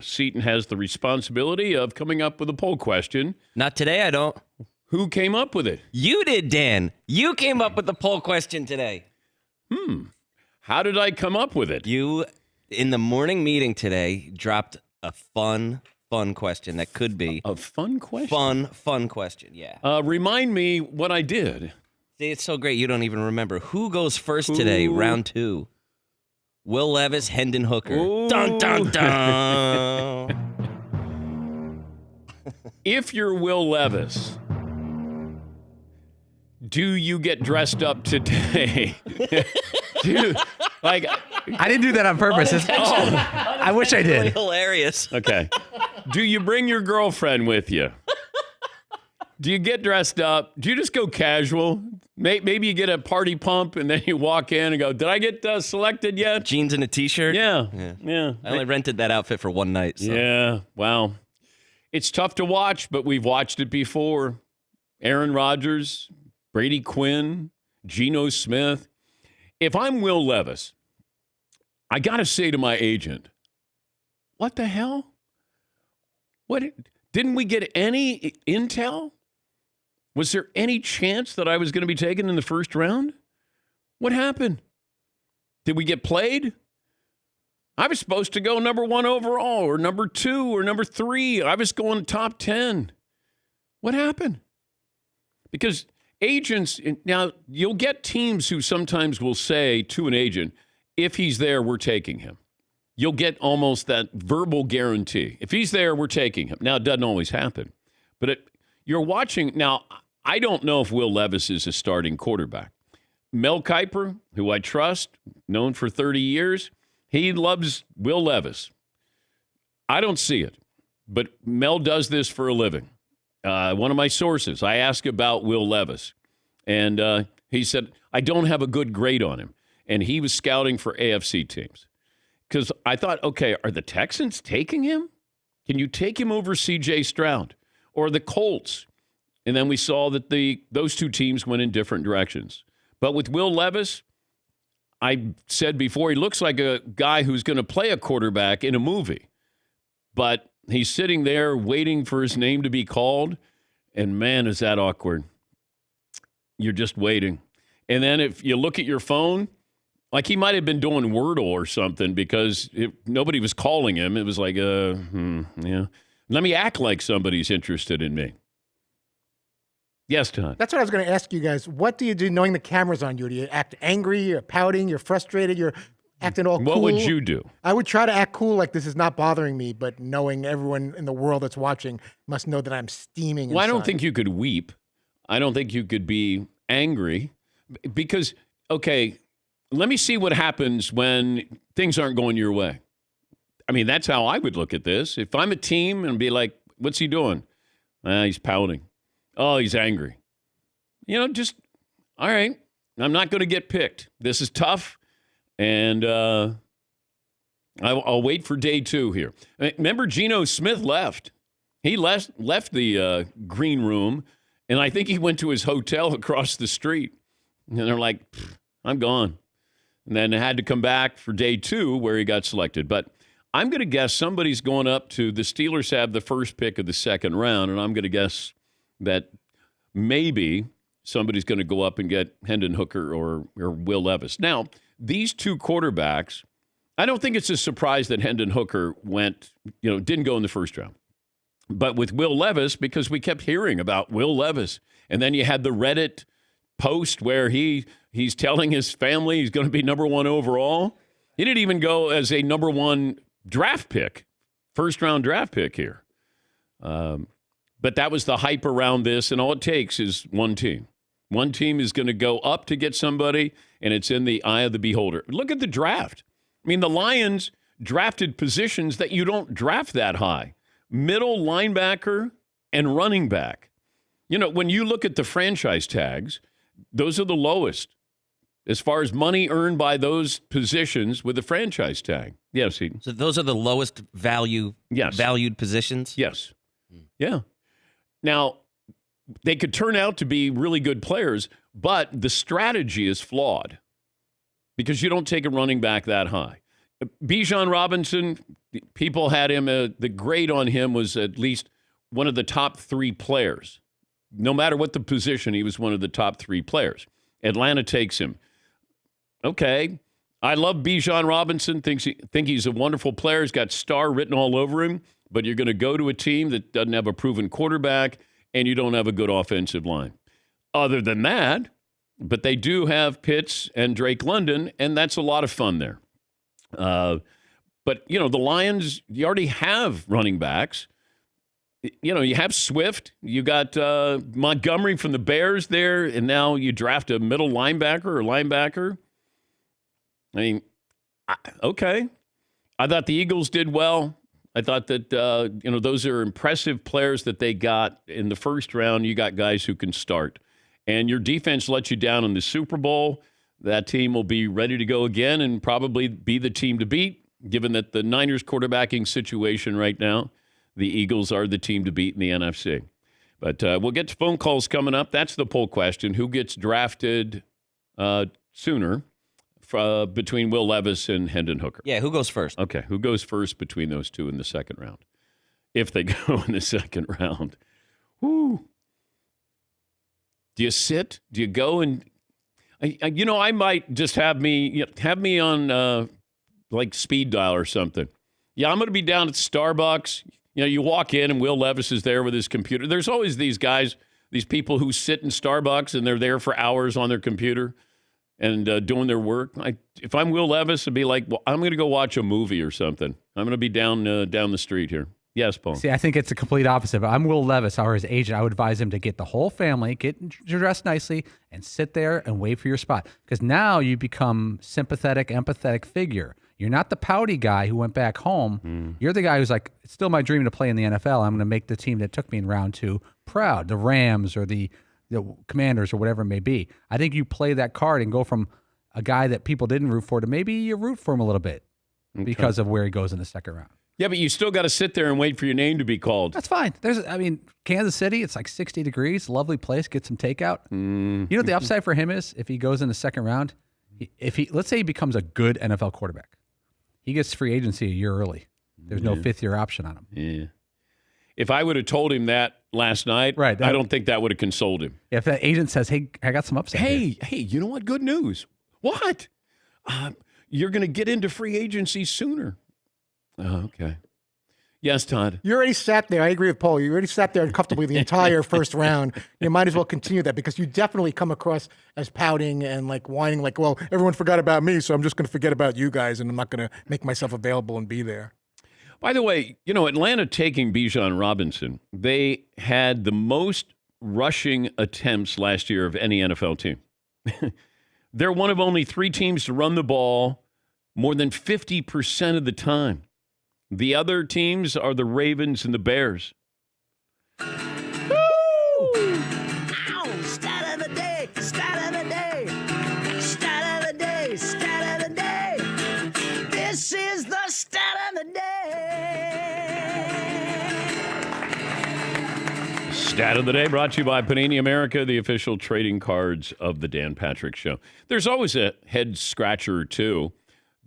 Seton has the responsibility of coming up with a poll question. Not today, I don't. Who came up with it? You did, Dan. You came up with the poll question today. How did I come up with it? You, in the morning meeting today, dropped a fun question that could be. A fun question? Fun question, yeah. Remind me what I did. See, it's so great you don't even remember. Who goes first today, round 2? Will Levis, Hendon Hooker. Ooh. Dun, dun, dun. If you're Will Levis, do you get dressed up today? I didn't do that on purpose. I wish I did. Hilarious. Okay. Do you bring your girlfriend with you? Do you get dressed up? Do you just go casual? Maybe you get a party pump and then you walk in and go, did I get selected yet? Jeans and a T-shirt? Yeah. I only rented that outfit for one night. So. Yeah, wow. It's tough to watch, but we've watched it before. Aaron Rodgers, Brady Quinn, Geno Smith. If I'm Will Levis, I got to say to my agent, what the hell? What? Didn't we get any intel? Was there any chance that I was going to be taken in the first round? What happened? Did we get played? I was supposed to go number 1 overall or number 2 or number 3. I was going top 10. What happened? Because agents, now you'll get teams who sometimes will say to an agent, if he's there, we're taking him. You'll get almost that verbal guarantee. If he's there, we're taking him. Now, it doesn't always happen. But you're watching. Now, I don't know if Will Levis is a starting quarterback. Mel Kiper, who I trust, known for 30 years, he loves Will Levis. I don't see it. But Mel does this for a living. One of my sources, I asked about Will Levis. And he said, I don't have a good grade on him. And he was scouting for AFC teams. Because I thought, okay, are the Texans taking him? Can you take him over C.J. Stroud? Or the Colts? And then we saw that those two teams went in different directions. But with Will Levis, I said before, he looks like a guy who's going to play a quarterback in a movie. But he's sitting there waiting for his name to be called. And man, is that awkward. You're just waiting. And then if you look at your phone, like he might have been doing Wordle or something because nobody was calling him. It was like, yeah. Let me act like somebody's interested in me. Yes, Todd. That's what I was going to ask you guys. What do you do knowing the camera's on you? Do you act angry? You're pouting? You're frustrated? You're acting all cool? What would you do? I would try to act cool like this is not bothering me, but knowing everyone in the world that's watching must know that I'm steaming Well, inside. I don't think you could weep. I don't think you could be angry because, okay, let me see what happens when things aren't going your way. I mean, that's how I would look at this. If I'm a team and be like, what's he doing? He's pouting. Oh, he's angry. Just, all right, I'm not going to get picked. This is tough, and I'll wait for day 2 here. Remember, Geno Smith left. He left the green room, and I think he went to his hotel across the street. And they're like, I'm gone. And then had to come back for day 2 where he got selected. But I'm going to guess somebody's going up to the Steelers have the first pick of the second round, and I'm going to guess that maybe somebody's going to go up and get Hendon Hooker or Will Levis. Now, these two quarterbacks, I don't think it's a surprise that Hendon Hooker didn't go in the first round. But with Will Levis, because we kept hearing about Will Levis, and then you had the Reddit post where he's telling his family he's going to be number 1 overall. He didn't even go as a number 1 draft pick, first-round draft pick here. But that was the hype around this, and all it takes is one team. One team is going to go up to get somebody, and it's in the eye of the beholder. Look at the draft. I mean, the Lions drafted positions that you don't draft that high. Middle linebacker and running back. When you look at the franchise tags, those are the lowest as far as money earned by those positions with the franchise tag. Yes, Eden. So those are the lowest valued positions? Yes. Yeah. Now, they could turn out to be really good players, but the strategy is flawed because you don't take a running back that high. Bijan Robinson, people had him, the grade on him was at least one of the top 3 players. No matter what the position, he was one of the top 3 players. Atlanta takes him. Okay. I love Bijan Robinson. Think he's a wonderful player. He's got star written all over him. But you're going to go to a team that doesn't have a proven quarterback, and you don't have a good offensive line. Other than that, but they do have Pitts and Drake London, and that's a lot of fun there. But, the Lions, you already have running backs. You have Swift. You got Montgomery from the Bears there, and now you draft a middle linebacker. I mean, okay. I thought the Eagles did well. I thought that, those are impressive players that they got in the first round. You got guys who can start. And your defense let you down in the Super Bowl. That team will be ready to go again and probably be the team to beat, given that the Niners quarterbacking situation right now, the Eagles are the team to beat in the NFC. But we'll get to phone calls coming up. That's the poll question. Who gets drafted sooner between Will Levis and Hendon Hooker? Yeah, who goes first? Okay, who goes first between those two in the second round? If they go in the second round. Whoo. Do you sit? Do you go and I might just have me on like speed dial or something. Yeah, I'm going to be down at Starbucks. You walk in and Will Levis is there with his computer. There's always these guys, these people who sit in Starbucks and they're there for hours on their computer and doing their work. If I'm Will Levis, I'd be like, well, I'm going to go watch a movie or something. I'm going to be down the street here. Yes, Paul. See, I think it's the complete opposite. I'm Will Levis, or his agent. I would advise him to get the whole family, get dressed nicely, and sit there and wait for your spot. Because now you become sympathetic, empathetic figure. You're not the pouty guy who went back home. You're the guy who's like, it's still my dream to play in the NFL. I'm going to make the team that took me in round 2 proud, the Rams or the Commanders or whatever it may be. I think you play that card and go from a guy that people didn't root for to maybe you root for him a little bit because of where he goes in the second round. Yeah, but you still got to sit there and wait for your name to be called. That's fine. Kansas City, it's like 60 degrees, lovely place, get some takeout. You know what the upside for him is if he goes in the second round? Let's say he becomes a good NFL quarterback. He gets free agency a year early. There's no fifth-year option on him. Yeah. If I would have told him that last night, right, I don't think that would have consoled him. If that agent says, hey, I got some upside Hey, you know what? Good news. What? You're going to get into free agency sooner. Oh, okay. Yes, Todd. You already sat there. I agree with Paul. You already sat there comfortably the entire first round. You might as well continue that because you definitely come across as pouting and like whining like, well, everyone forgot about me, so I'm just going to forget about you guys and I'm not going to make myself available and be there. By the way, Atlanta taking Bijan Robinson, they had the most rushing attempts last year of any NFL team. They're one of only 3 teams to run the ball more than 50% of the time. The other teams are the Ravens and the Bears. Ow! Stat of the day, stat of the day, stat of the day, stat of the day. This is the stat of the day. Stat of the day brought to you by Panini America, the official trading cards of the Dan Patrick Show. There's always a head scratcher or two.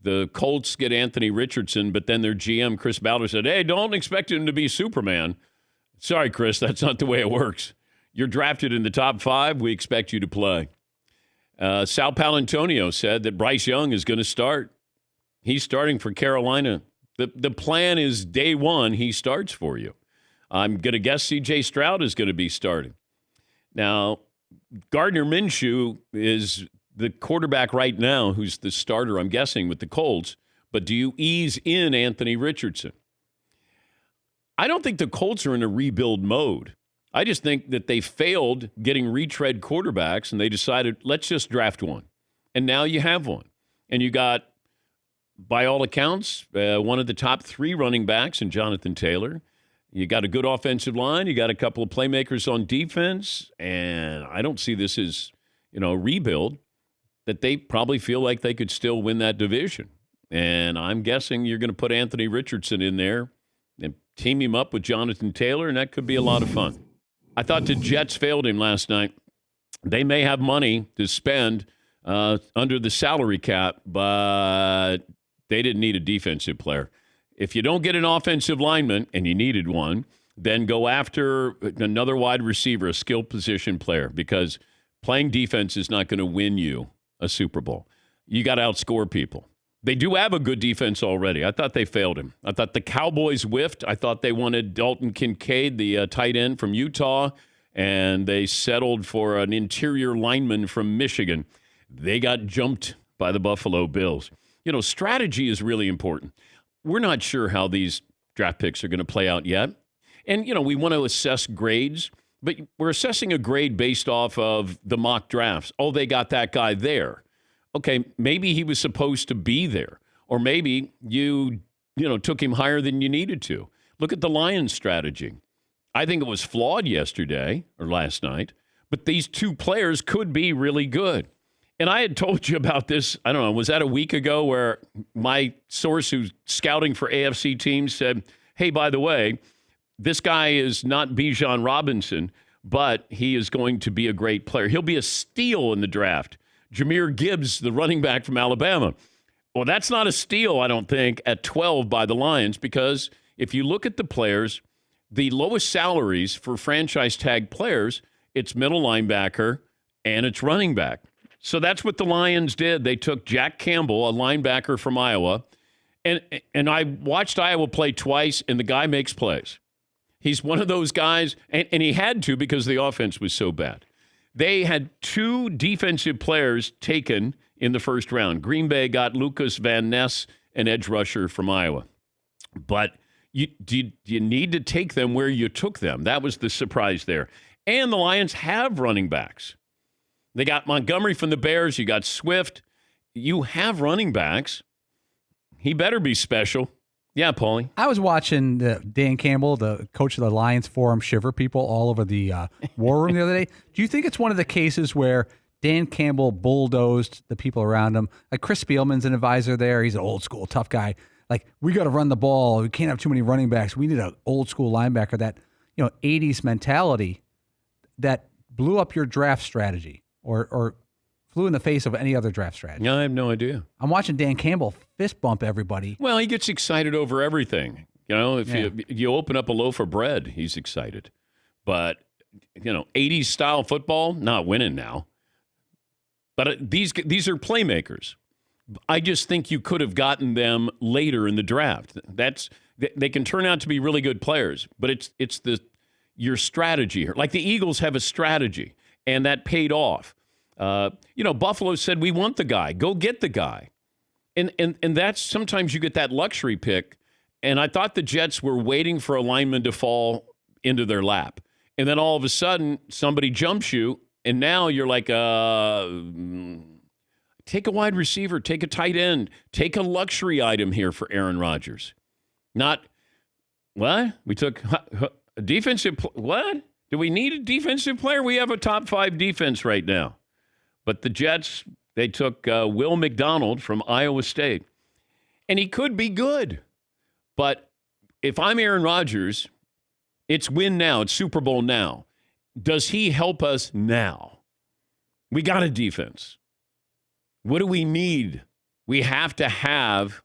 The Colts get Anthony Richardson, but then their GM, Chris Ballard, said, hey, don't expect him to be Superman. Sorry, Chris, that's not the way it works. You're drafted in the top 5. We expect you to play. Sal Paolantonio said that Bryce Young is going to start. He's starting for Carolina. The plan is day 1, he starts for you. I'm going to guess C.J. Stroud is going to be starting. Now, Gardner Minshew is the quarterback right now who's the starter, I'm guessing, with the Colts. But do you ease in Anthony Richardson? I don't think the Colts are in a rebuild mode. I just think that they failed getting retread quarterbacks, and they decided, let's just draft one. And now you have one. And you got, by all accounts, one of the top 3 running backs in Jonathan Taylor. You got a good offensive line. You got a couple of playmakers on defense. And I don't see this as, a rebuild. That they probably feel like they could still win that division. And I'm guessing you're going to put Anthony Richardson in there and team him up with Jonathan Taylor, and that could be a lot of fun. I thought the Jets failed him last night. They may have money to spend under the salary cap, but They didn't need a defensive player. If you don't get an offensive lineman, and you needed one, then go after another wide receiver, a skill position player, because playing defense is not going to win you a Super Bowl. You got to outscore people. They do have a good defense already. I thought they failed him. I thought the Cowboys whiffed. I thought they wanted Dalton Kincaid, the tight end from Utah, and they settled for an interior lineman from Michigan. They got jumped by the Buffalo Bills. You know, strategy is really important. We're not sure how these draft picks are going to play out yet. And, you know, we want to assess grades, but we're assessing a grade based off of the mock drafts. Oh, they got that guy there. Okay, maybe he was supposed to be there. Or maybe you took him higher than you needed to. Look at the Lions' strategy. I think it was flawed yesterday or last night, but these two players could be really good. And I had told you about this, I don't know, was that a week ago, where my source who's scouting for AFC teams said, hey, by the way, this guy is not Bijan Robinson, but he is going to be a great player. He'll be a steal in the draft. Jahmyr Gibbs, the running back from Alabama. Well, that's not a steal, I don't think, at 12 by the Lions, because if you look at the players, the lowest salaries for franchise tag players, it's middle linebacker and it's running back. So that's what the Lions did. They took Jack Campbell, a linebacker from Iowa, and I watched Iowa play twice, and the guy makes plays. He's one of those guys, and he had to because the offense was so bad. They had two defensive players taken in the first round. Green Bay got Lucas Van Ness, an edge rusher from Iowa. But you need to take them where you took them. That was the surprise there. And the Lions have running backs. They got Montgomery from the Bears. You got Swift. You have running backs. He better be special. Yeah, Paulie. I was watching Dan Campbell, the coach of the Lions Forum, shiver people all over the war room the other day. Do you think it's one of the cases where Dan Campbell bulldozed the people around him? Like Chris Spielman's an advisor there. He's an old school tough guy. Like, we got to run the ball. We can't have too many running backs. We need an old school linebacker. That 80s mentality that blew up your draft strategy or flew in the face of any other draft strategy. I have no idea. I'm watching Dan Campbell fist bump everybody. Well, he gets excited over everything. If you open up a loaf of bread, he's excited. But, 80s style football, not winning now. But these are playmakers. I just think you could have gotten them later in the draft. They can turn out to be really good players, but it's your strategy here. Like the Eagles have a strategy, and that paid off. Buffalo said, we want the guy. Go get the guy. And that's sometimes you get that luxury pick. And I thought the Jets were waiting for a lineman to fall into their lap. And then all of a sudden, somebody jumps you, and now you're like, take a wide receiver, take a tight end, take a luxury item here for Aaron Rodgers. Not, what? We took a defensive, what? Do we need a defensive player? We have a top 5 defense right now. But the Jets, they took Will McDonald from Iowa State. And he could be good. But if I'm Aaron Rodgers, it's win now. It's Super Bowl now. Does he help us now? We got a defense. What do we need? We have to have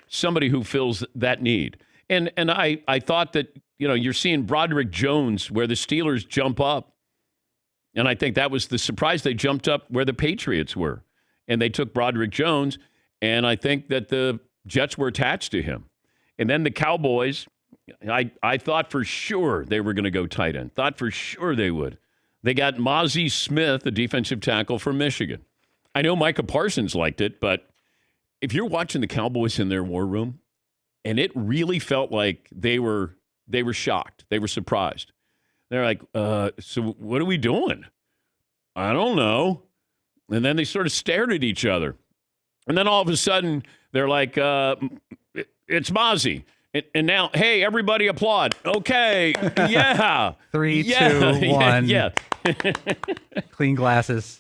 somebody who fills that need. And I thought that, you're seeing Broderick Jones where the Steelers jump up. And I think that was the surprise. They jumped up where the Patriots were. And they took Broderick Jones. And I think that the Jets were attached to him. And then the Cowboys, I thought for sure they were going to go tight end. Thought for sure they would. They got Mozzie Smith, a defensive tackle from Michigan. I know Micah Parsons liked it, but if you're watching the Cowboys in their war room, and it really felt like they were shocked. They were surprised. They're like, so what are we doing? I don't know. And then they sort of stared at each other. And then all of a sudden, they're like, it's Mozzie. And now, hey, everybody applaud. Okay, yeah. 3, 2, 1. Yeah. Clean glasses.